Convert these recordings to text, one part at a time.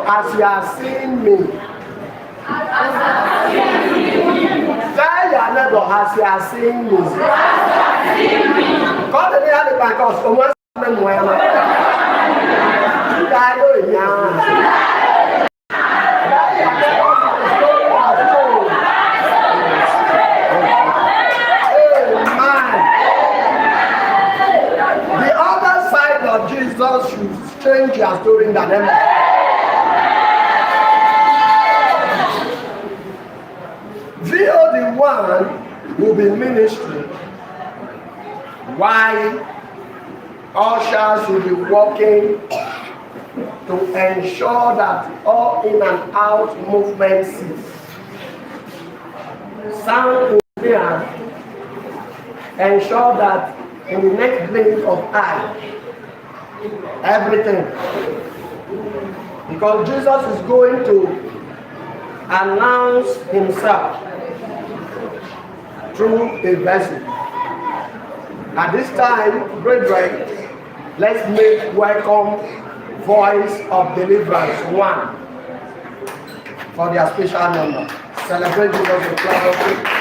As you are seeing me, tell your neighbor as you are seeing me. Call the neighbor because someone said me well. The other side of Jesus should change your story in the name of one will be ministry, while ushers will be working to ensure that all in and out movement cease. Sound engineer ensure that in the next blink of eye, everything, because Jesus is going to announce himself through a vessel. At this time, brethren, let's make welcome voice of deliverance one for their special number. Celebrate Jesus with clap.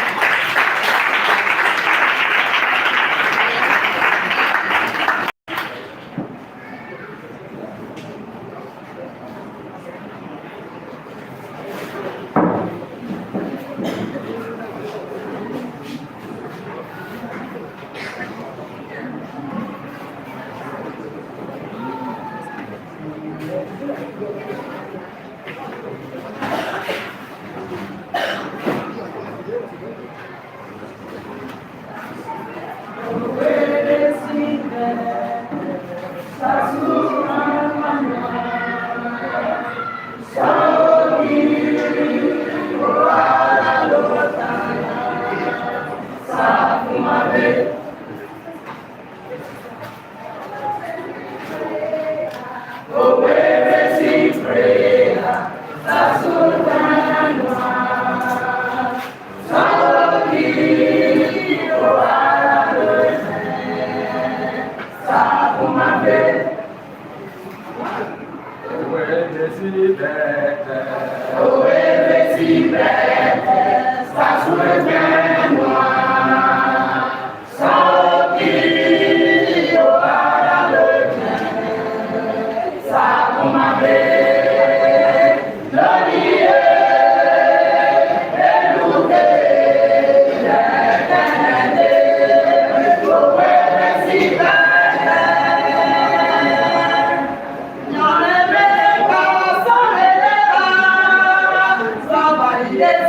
Yes.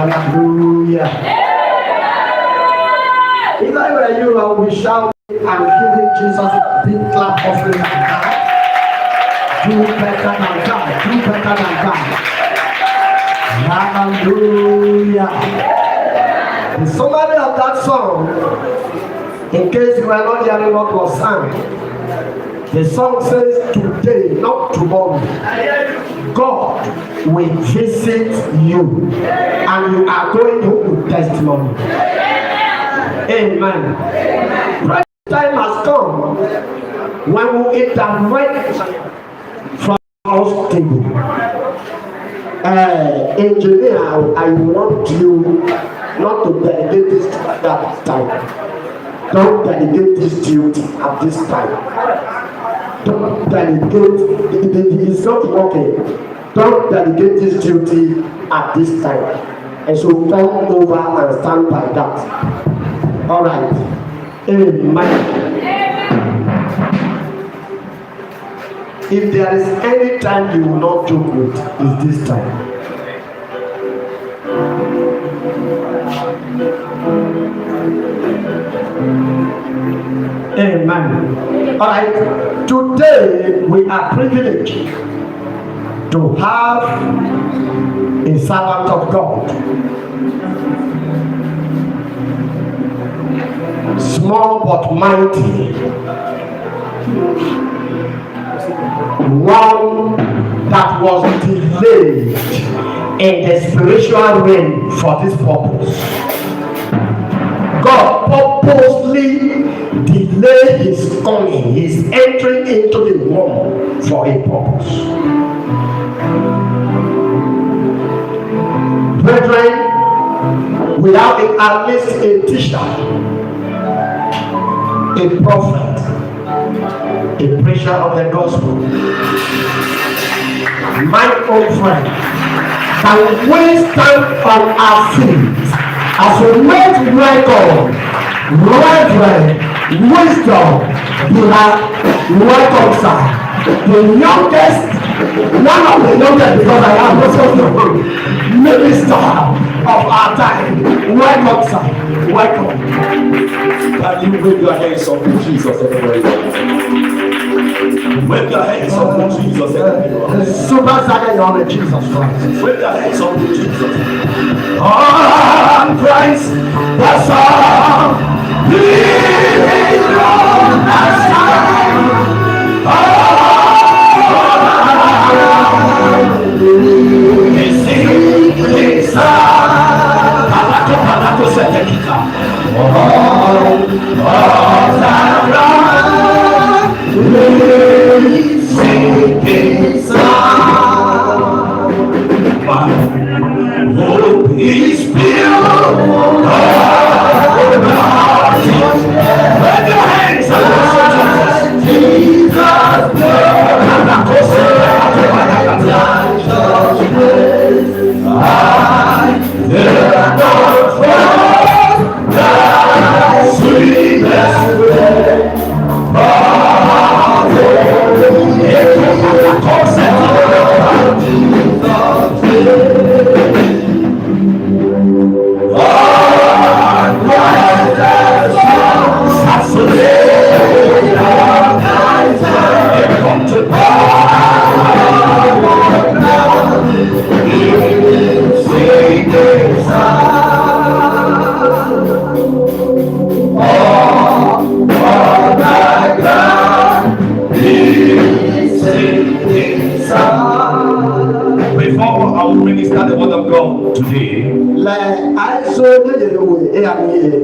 Hallelujah. If I were you, I would be shouting and giving Jesus a big clap offering like that. Do better than that. Do better than that. Hallelujah. The summary of that song, in case you are not hearing what was sung, the song says, today, not tomorrow, God will visit you and you are going home with testimony. Amen. Right time has come when we intervene from our table. Engineer, I want you not to delegate this to that time. Don't delegate this duty at this time. Don't delegate. It is not working. Don't delegate this duty at this time. And so come over and stand by that. All right. Amen. If there is any time you will not joke with, it's this time. Amen. All right. Today we are privileged to have a servant of God. Small but mighty. One that was delayed in the spiritual realm for this purpose. God purposely delayed his coming, his entering into the womb for a purpose. Brethren, we have at least a teacher, a prophet, a preacher of the gospel, my own friend, can we stand on our feet as we make record, reverend, wisdom, welcome, sir. The youngest, one of the youngest, because I am also the minister of our time. Welcome, sir. Welcome. Can you wave your hands up to Jesus, everybody? Wave your hands up to Jesus, everybody. Super Saiyan, you are Jesus Christ. Wave your hands up to Jesus. On Christ, the Son, living on the side.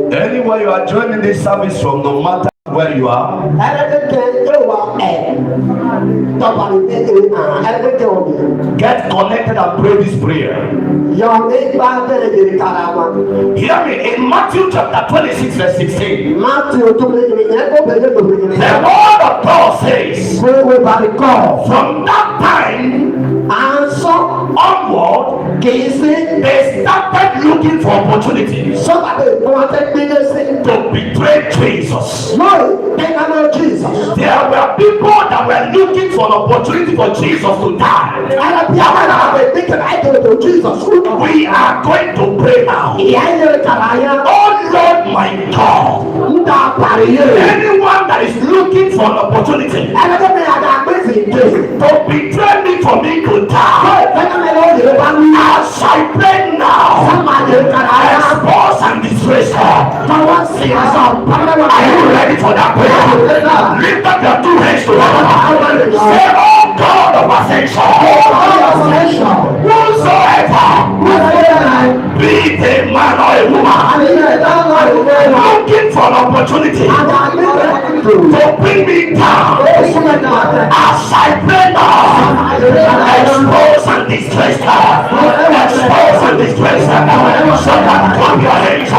Anywhere you are joining this service from, no matter where you are, get connected and pray this prayer. Hear me. In Matthew chapter 26 verse 16, the word of God says, from that time onward, they started looking for opportunities to betray Jesus. There were people that were looking for an opportunity for Jesus to die. We are going to pray now. Oh Lord my God, anyone that is looking for an opportunity to betray me for me to die, as I pray now, expose and disgrace her. Are you ready for that prayer? Lift up your two hands to heaven. Say, oh God of ascension, whosoever, be it a man or a woman, looking for an opportunity to bring me down, as I pray now, expose and disgrace her. Expose and disgrace her. So that clap your hands.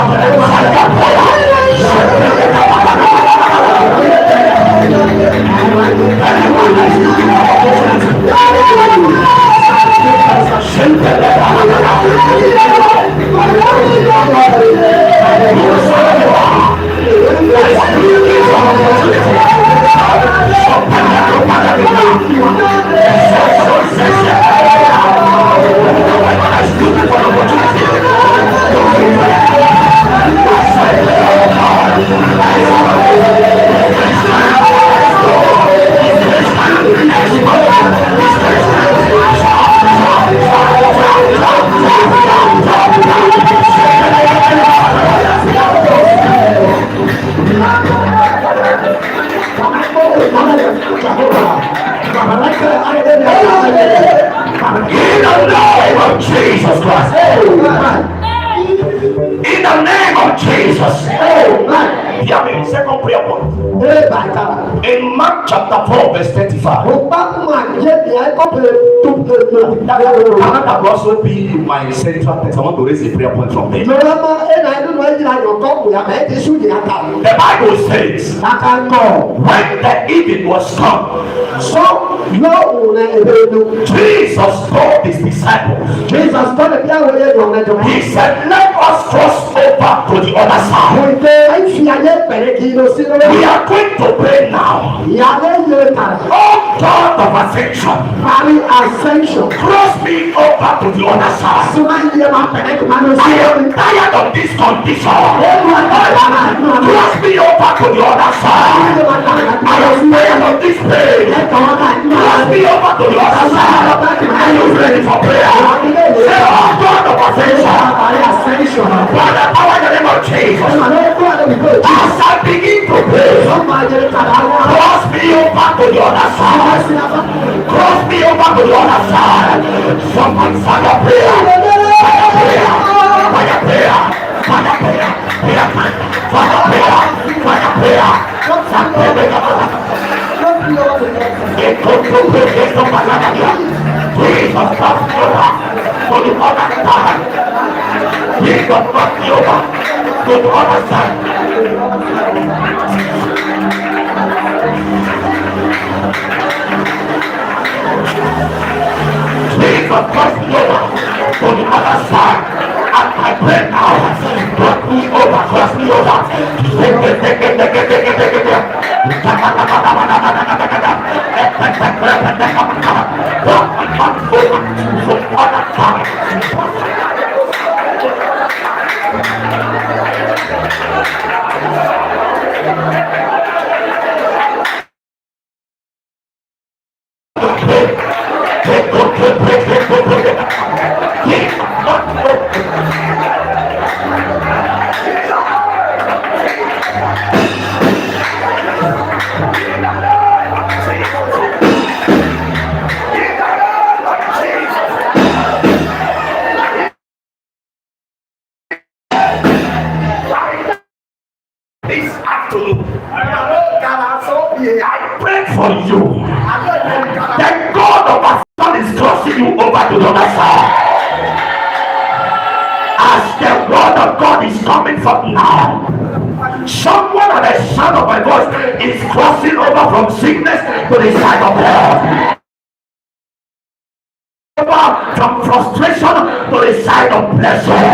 Jesus Christ. In the name of Jesus. Hear me. Second prayer point. In Mark chapter 4 verse 35. That can also be my central text. I want to raise a prayer point from there. The Bible says when the evening was come, Jesus told his disciples, he said, let us cross over to the other side. We are going to pray now. Oh God of ascension, cross me over to the other side. I am tired of this condition. Cross me over to the other side. I am tired of this pain. Cross me over to the other side. Are you ready for prayer? Say, oh God of ascension, by the power in the name of Jesus, as I begin to pray, cross me over to the other side. Cross me over to the other side. Someone fire prayer. Fire prayer. Fire prayer. Fire prayer. Fire prayer. Fire prayer. Jesus, cross me over to the other side. Jesus, cross me over to the other side. Jesus, cross me over to the other side. And I pray now, cross me over, cross me over. This afternoon, I pray for you. The God of our son is crossing you over to the other side. As the word of God is coming from now, someone at the sound of my voice is crossing over from sickness to the side of health. From frustration to the side of pleasure.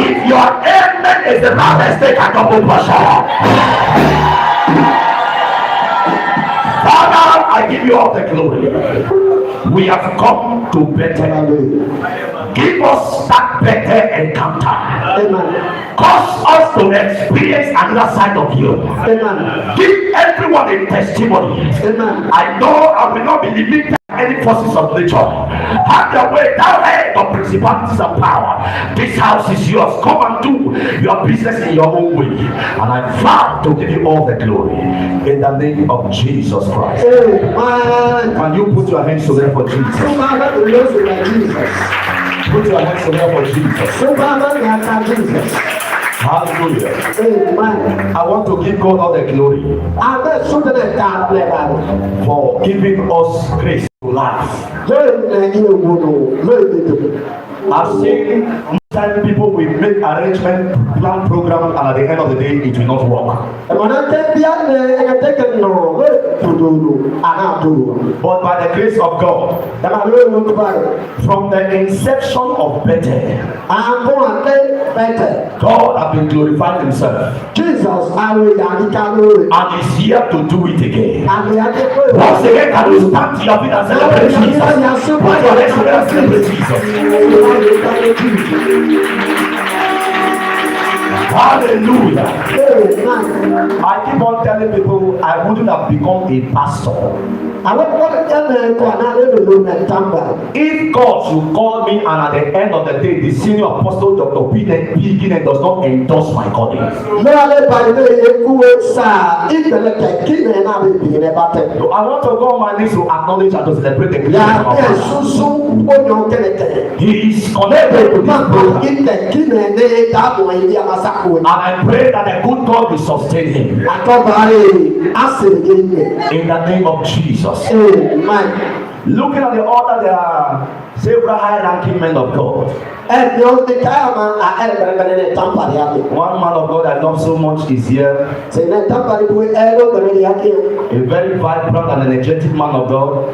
If your amen is the loudest, take a couple pressure. Father, I give you all the glory. We have come to Bethel. Give us that better encounter. Amen. Cause us to experience another side of you. Amen. Give everyone a testimony. Amen. I know I will not be limited to any forces of nature. Have your way, thou head of principalities and power. This house is yours. Come and do your business in your own way. And I vow to give you all the glory. In the name of Jesus Christ. Amen. Can you put your hands together for Jesus? Put your hands together for Jesus. Hallelujah. Amen. I want to give God all the glory for giving us grace to life. I've seen time people will make arrangement, plan program, and at the end of the day it will not work. But by the grace of God, from the inception of Bethel, God has been glorifying himself. Jesus, and is here to do it again. Once again, can you stand to your feet and celebrate Jesus? Put your legs together and celebrate Jesus. Hallelujah. I keep on telling people I wouldn't have become a pastor if God should call me and at the end of the day the senior apostle Dr. Peter Beginner does not endorse my calling. So I want to go on my knees to acknowledge and to celebrate the grace of God. He is connected to this program. And I pray that the good God will sustain him. In the name of Jesus. Amen. Looking at the altar, there are several high-ranking men of God. One man of God I love so much is here. A very vibrant and energetic man of God.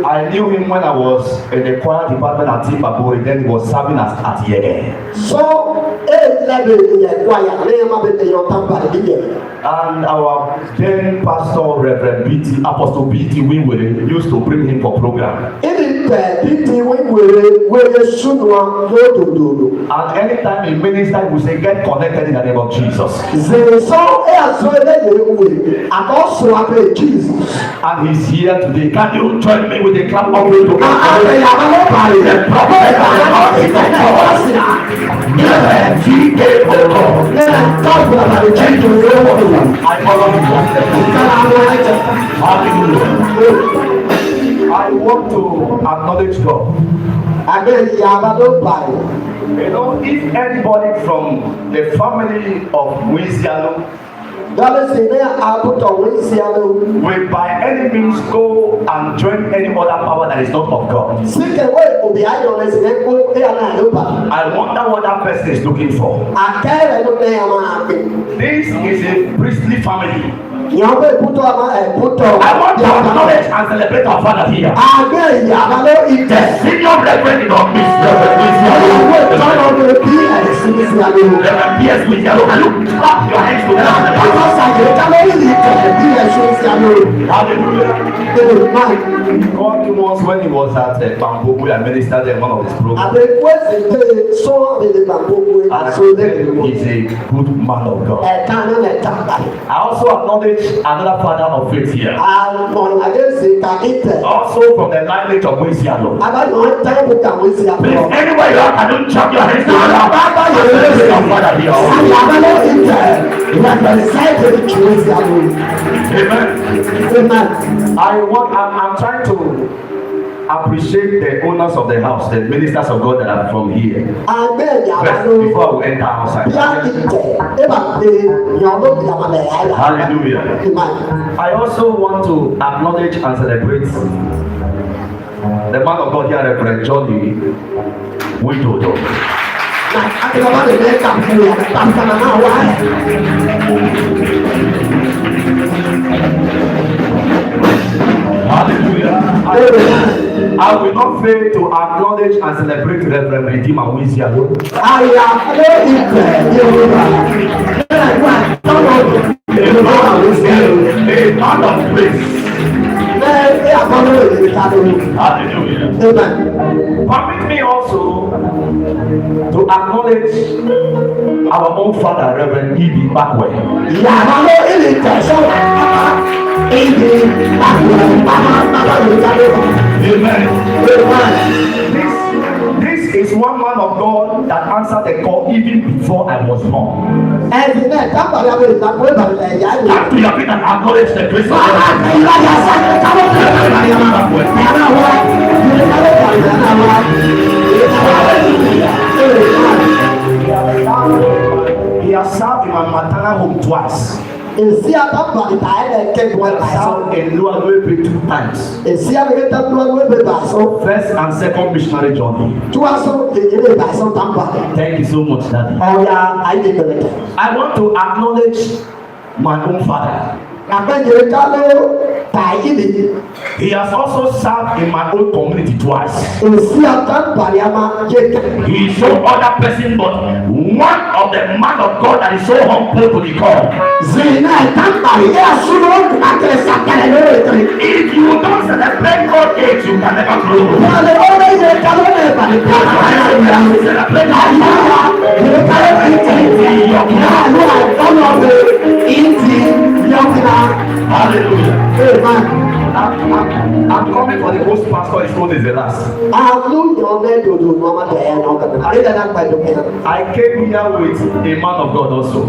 I knew him when I was in the choir department at Tipabori, then he was serving at Yege. And our then pastor, Reverend BT, Apostle BT Winwere, used to bring him for program. And anytime he ministered, he would say, get connected in the name of Jesus. And he's here today. Can you join me with a clap of praise to God? I want to acknowledge God. You know, if anybody from the family of Wizialo will by any means go and join any other power that is not of God, I wonder what that person is looking for. This is a priestly family. I want to acknowledge and celebrate our father here. The senior reverend in our midst, Reverend Wizialo, can you clap your hands together? Hallelujah. God knew once when he was at Bambogo, I ministered in one of his programs. And he's a good man of God. I also acknowledge another father of faith here. Also from the lineage of Wizialo. Please, anywhere you are, can you jump your hands together? Your father here. Amen. I'm trying to appreciate the owners of the house, the ministers of God that are from here. First, before we enter outside. Hallelujah. I also want to acknowledge and celebrate the man of God here, Reverend Johnny Widodo. Hallelujah. I will not fail to acknowledge and celebrate Reverend Redeemer Wizialo. A man of grace. Hallelujah. Permit me also to acknowledge our own father, Reverend E.B. Backwell. Amen. This is one man of God that answered the call even before I was born. Come to your feet and acknowledge the grace of God. He has served in my maternal home twice. Served in Lualwepe 2 times. First and second missionary journey. Thank you so much, Daddy. I want to acknowledge my own father. He has also served in my own community twice. He is no other person but one of the man of God that is so humble to be called. If you don't celebrate God age, you can never grow. Hallelujah. Amen. I'm coming for the host pastor. His phone is the last. I came here with a man of God also.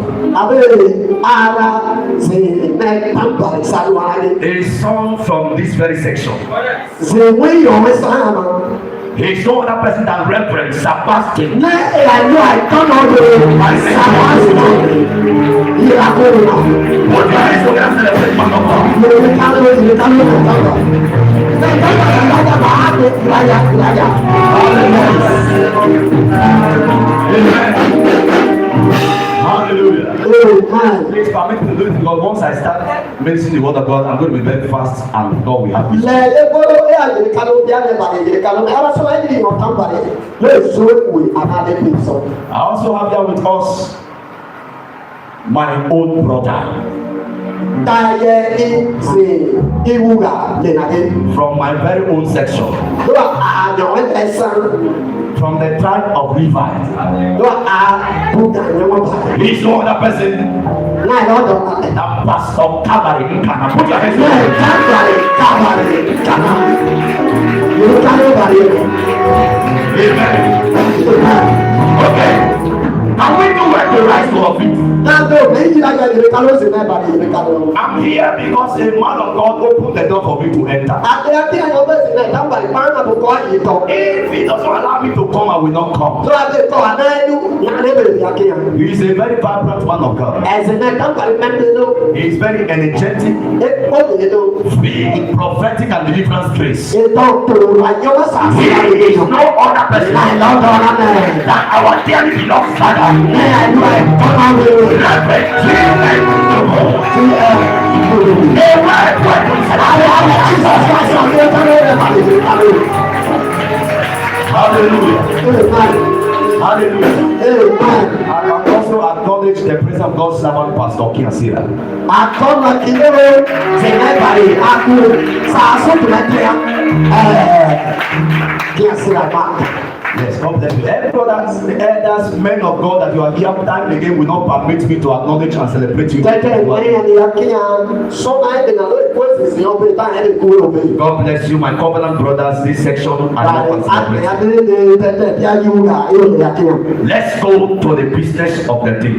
A son from this very section. He's no other person than Reverend Sebastian. What do I celebrate man of God? Hallelujah. Please permit me to do it because once I start mentioning the word of God, I'm going to be very fast and God will have me. I also have here with us my own brother. From my very own section. From the tribe of Levi. He's no other person than Pastor Kabari in Ghana. Put your hands Amen. Okay. Can we do what the right to of it? I'm here because a man of God opened the door for me to enter. If he doesn't allow me to come, I will not come. He is a very vibrant man of God. He is very energetic, filled with prophetic and deliverance grace. He is no other person than our dearly beloved Father. Hallelujah. Hallelujah. Amen. I can also acknowledge the presence of God's servant, Pastor Kiasira. Yes, God bless you. Every brothers, elders, men of God that you are here time again will not permit me to acknowledge and celebrate you. God bless you, my covenant brothers. This section are not celebrating. Let's go to the business of the day.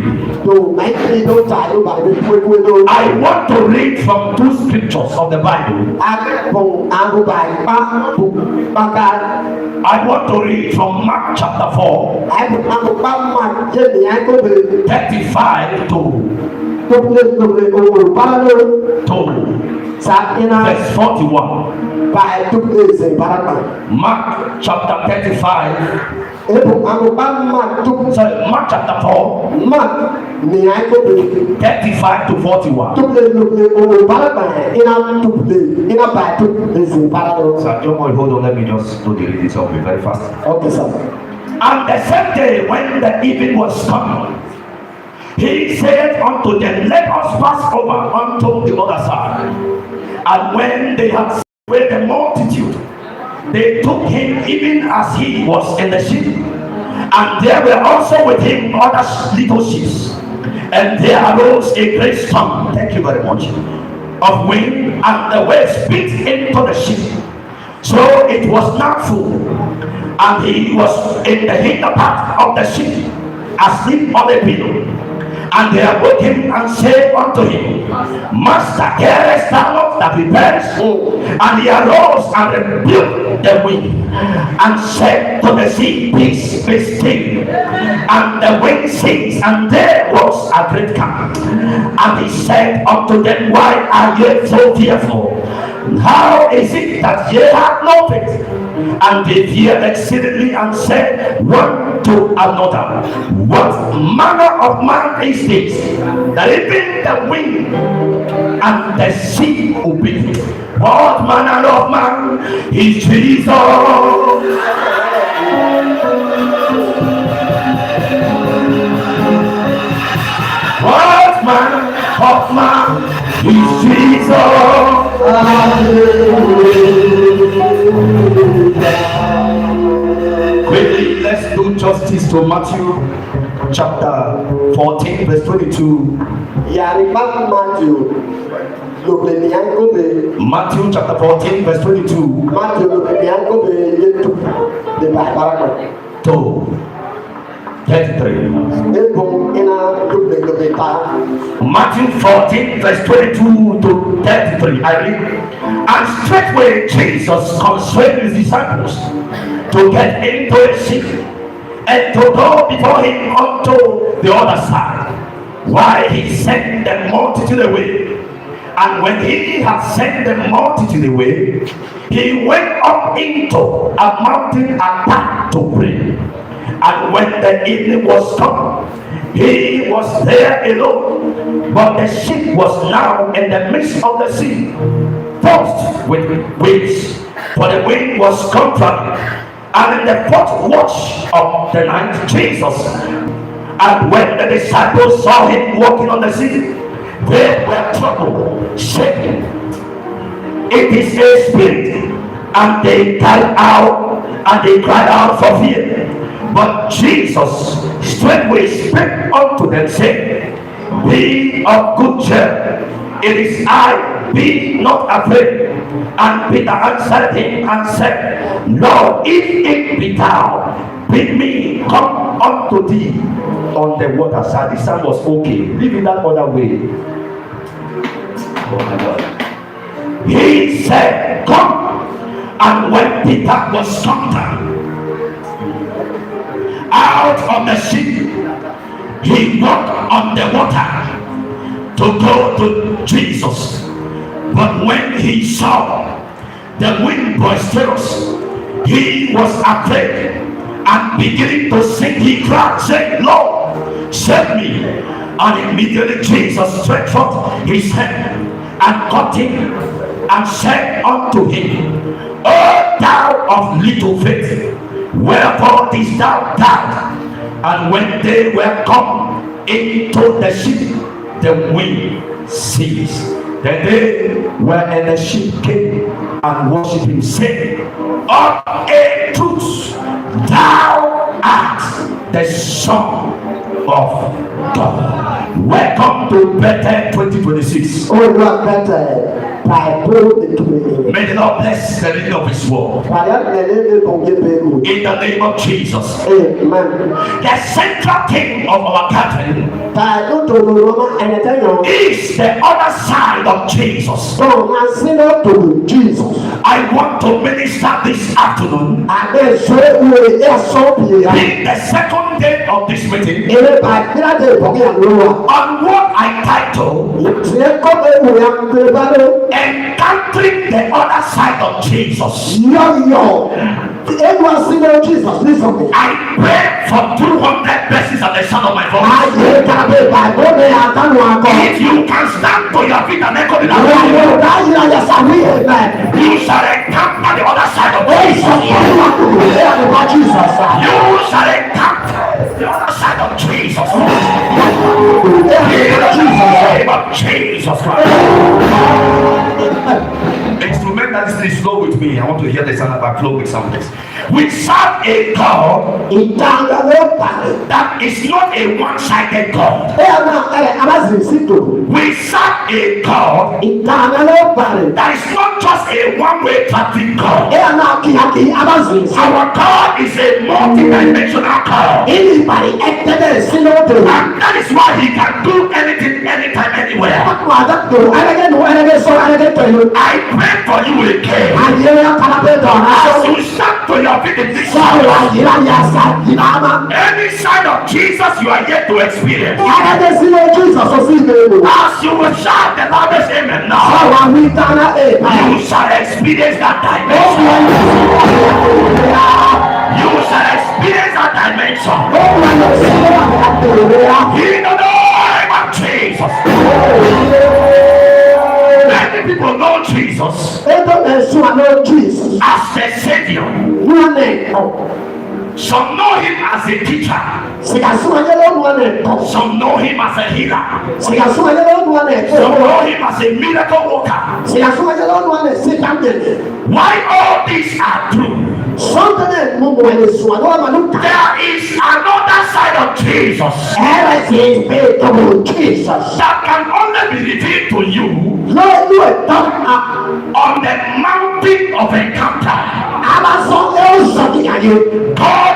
I want to read from two scriptures of the Bible. I want to read from Mark chapter 4, 35 to verse 41. Mark chapter 35. Sorry, Mark chapter 4, 35 to 41. So don't worry, hold on, let me just do the reading, so I'll be very fast. Okay, sir. And the same day when the evening was come, he said unto them, let us pass over unto the other side. And when they had separated the multitude, they took him even as he was in the ship. And there were also with him other little ships. And there arose a great storm, thank you very much, of wind, and the waves beat into the ship, so it was now full. And he was in the hinder part of the ship, asleep on a pillow. And they awoke him and said unto him, Master, carest thou not that we perish? And he arose and rebuked the wind, and said to the sea, Peace, be still. And the wind ceased, and there was a great calm. And he said unto them, Why are ye so fearful? How is it that ye have no faith? And they feared exceedingly, and said one to another. What manner of man is this, that even the wind and the sea obey? What manner of man is Jesus? What manner of man is Jesus? Quickly, let's do justice to Matthew chapter 14, verse 22. Matthew chapter 14, verse 22 to 33. Matthew 14, verse 22 to 33. I read. And straightway Jesus constrained his disciples to get into a ship and to go before him unto the other side, while he sent the multitude away. And when he had sent the multitude away, he went up into a mountain apart to pray. And when the evening was come, he was there alone, but the ship was now in the midst of the sea, tossed with waves, for the wind was contrary. And in the fourth watch of the night, Jesus, and when the disciples saw him walking on the sea, they were troubled, shaken. It is a spirit, and they cried out for fear. But Jesus straightway spake unto them, saying, Be of good cheer, it is I, be not afraid. And Peter answered him and said, Lord, if it be thou, bid me come unto thee on the water side. The sound was okay. Leave it that other way. Oh my God. He said, Come. And when Peter was come down out of the ship, he walked on the water to go to Jesus. But when he saw the wind boisterous, he was afraid, and beginning to sink, he cried, saying, Lord, save me. And immediately Jesus stretched forth his hand and caught him, and said unto him, O thou of little faith, wherefore didst thou doubt? And when they were come into the ship, the wind ceased. Then they were in the ship came and worshipped him, saying, Of a truth, thou art the Son of God. Welcome to Bethel 2026. Oh, you are Bethel. May the Lord bless the reading of His word. In the name of Jesus. Amen. The central theme of our gathering is the other side of Jesus. I want to minister this afternoon, being the second day of this meeting, on what I title Encountering the Other Side of Jesus. I pray for 200 blessings at the sound of my voice. If you can stand to your feet and echo the room, you shall encounter the other side of Jesus. You shall encounter the other side of Jesus. In the name of Jesus Christ. Instrument that is slow with me. I want to hear the sound of a flow with some of this. We serve a God that is not a one-sided God. We serve a God that is not just a one-way traffic God. Our God is a multi-dimensional God. And that is why He can do anything, anytime, anywhere. I pray for you again. As you stand to your feet in this hour, any side of Jesus you are yet to experience, as you will shout the loudest amen now, you shall experience that dimension. You shall experience that dimension. In the name of Jesus. Many people know Jesus as the Savior. Some know him as a teacher. Some know him as a healer. Some know him as a miracle worker. Why all these are true? There is another side of Jesus that can only be revealed to you on the mountain of encounter. God